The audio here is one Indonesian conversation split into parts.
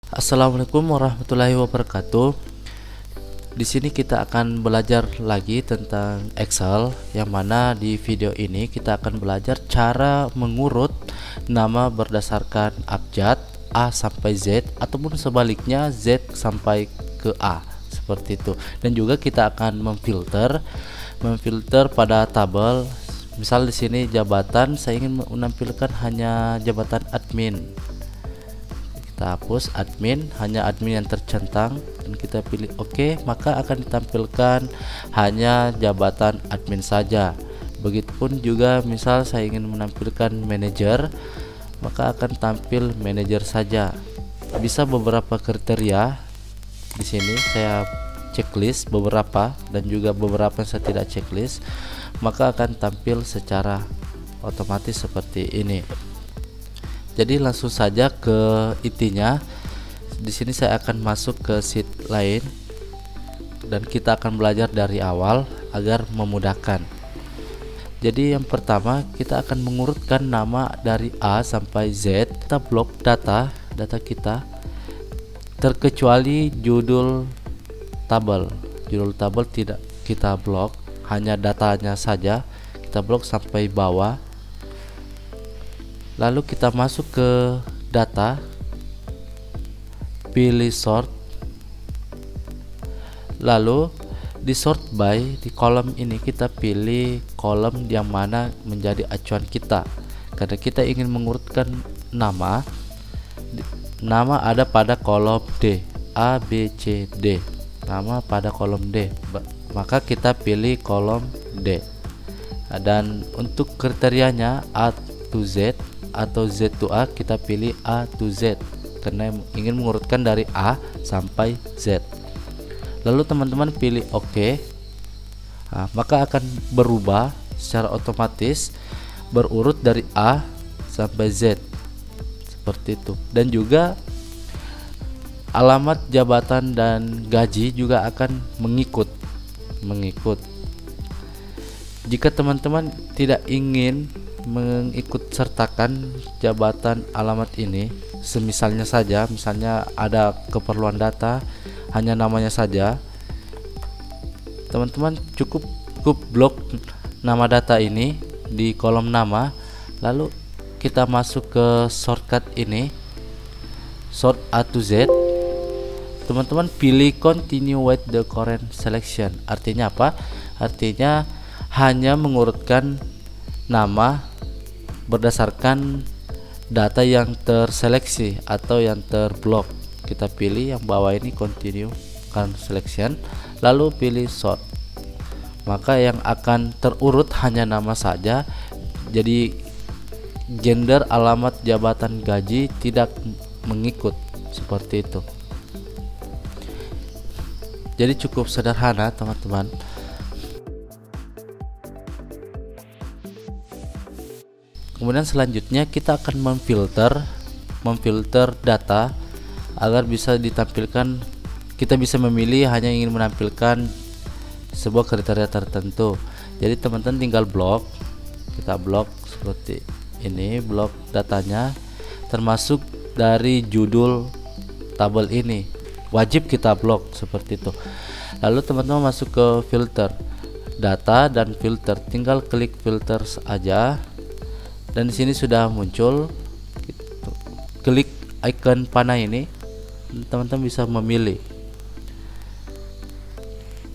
Assalamualaikum warahmatullahi wabarakatuh. Di sini kita akan belajar lagi tentang Excel, yang mana di video ini kita akan belajar cara mengurut nama berdasarkan abjad A sampai Z ataupun sebaliknya Z sampai ke A, seperti itu. Dan juga kita akan memfilter pada tabel. Misal di sini jabatan, saya ingin menampilkan hanya jabatan admin. Kita hapus admin, hanya admin yang tercentang, dan kita pilih OK, maka akan ditampilkan hanya jabatan admin saja. Begitupun juga misal saya ingin menampilkan manajer, maka akan tampil manajer saja. Bisa beberapa kriteria. Di sini saya checklist beberapa dan juga beberapa yang saya tidak checklist, maka akan tampil secara otomatis seperti ini. Jadi langsung saja ke intinya. Di sini saya akan masuk ke sheet lain dan kita akan belajar dari awal agar memudahkan. Jadi yang pertama kita akan mengurutkan nama dari A sampai Z. Kita blok data kita terkecuali judul tabel. Judul tabel tidak kita blok, hanya datanya saja kita blok sampai bawah. Lalu kita masuk ke data, pilih sort, lalu di sort by, di kolom ini kita pilih kolom yang mana menjadi acuan kita, karena kita ingin mengurutkan nama ada pada kolom D, A, B, C, D, nama pada kolom D, maka kita pilih kolom D. Dan untuk kriterianya A to Z atau Z to A, kita pilih A to Z karena ingin mengurutkan dari A sampai Z. Lalu teman-teman pilih OK. Maka akan berubah secara otomatis berurut dari A sampai Z seperti itu. Dan juga alamat jabatan dan gaji juga akan mengikut. Jika teman-teman tidak ingin mengikut sertakan jabatan alamat ini, semisalnya saja, misalnya ada keperluan data hanya namanya saja, teman-teman cukup blok nama data ini di kolom nama, lalu kita masuk ke shortcut ini, sort A to Z. Teman-teman pilih continue with the current selection. Artinya apa? Artinya hanya mengurutkan nama berdasarkan data yang terseleksi atau yang terblok. Kita pilih yang bawah ini continue current selection, lalu pilih sort, maka yang akan terurut hanya nama saja. Jadi gender, alamat, jabatan, gaji tidak mengikut, seperti itu. Jadi cukup sederhana teman-teman. Kemudian selanjutnya kita akan memfilter data agar bisa ditampilkan. Kita bisa memilih hanya ingin menampilkan sebuah kriteria tertentu. Jadi teman-teman tinggal blok, kita blok seperti ini, blok datanya termasuk dari judul tabel ini, wajib kita blok seperti itu. Lalu teman-teman masuk ke filter data dan filter, tinggal klik filter aja. Dan di sini sudah muncul, klik icon panah ini, teman-teman bisa memilih.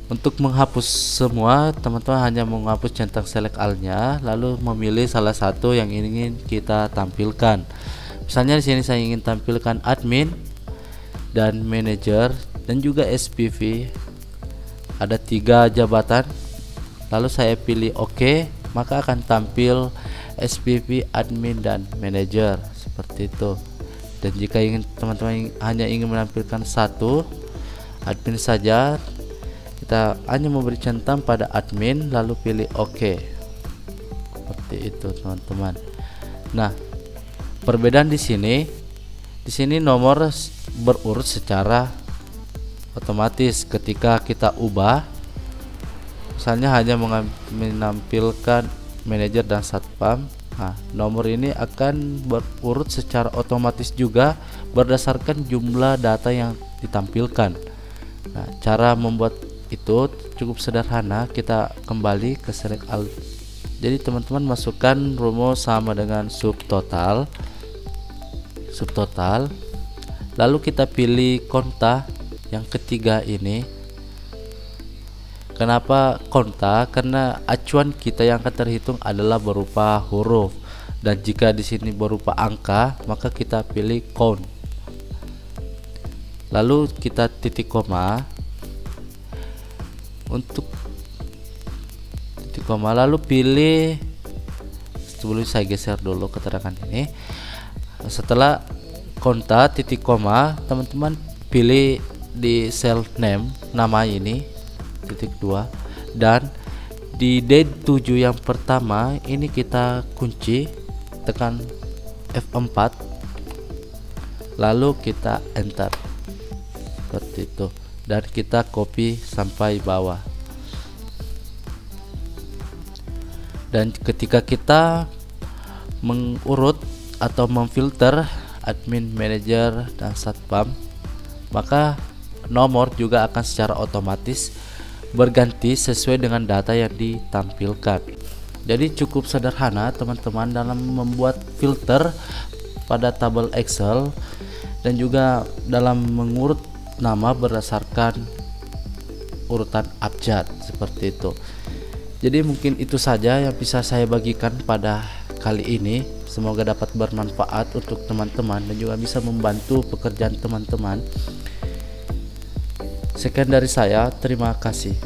Untuk menghapus semua, teman-teman hanya menghapus centang select all-nya, lalu memilih salah satu yang ingin kita tampilkan. Misalnya di sini saya ingin tampilkan admin dan manajer dan juga SPV. Ada 3 jabatan. Lalu saya pilih OK, maka akan tampil SPV, admin, dan manajer seperti itu. Dan jika ingin teman-teman hanya ingin menampilkan satu admin saja, kita hanya memberi centang pada admin lalu pilih OK, seperti itu teman-teman. Nah, perbedaan di sini nomor berurut secara otomatis. Ketika kita ubah, misalnya hanya menampilkan manajer dan satpam, Nah, nomor ini akan berurut secara otomatis juga berdasarkan jumlah data yang ditampilkan. Nah, cara membuat itu cukup sederhana. Kita kembali ke select all. Jadi teman-teman masukkan rumus sama dengan subtotal, lalu kita pilih konta yang ketiga ini. Kenapa konta? Karena acuan kita yang akan terhitung adalah berupa huruf, dan jika di sini berupa angka maka kita pilih count. Lalu kita titik koma untuk titik koma, lalu pilih, sebelum saya geser dulu keterangan ini. Setelah konta titik koma, teman-teman pilih di cell name nama ini titik 2, dan di D7 yang pertama ini kita kunci, tekan F4 lalu kita enter seperti itu, dan kita copy sampai bawah. Dan ketika kita mengurut atau memfilter admin, manager, dan satpam, maka nomor juga akan secara otomatis berganti sesuai dengan data yang ditampilkan. Jadi cukup sederhana teman-teman dalam membuat filter pada tabel Excel dan juga dalam mengurut nama berdasarkan urutan abjad seperti itu. Jadi mungkin itu saja yang bisa saya bagikan pada kali ini. Semoga dapat bermanfaat untuk teman-teman dan juga bisa membantu pekerjaan teman-teman. Sekian dari saya, terima kasih.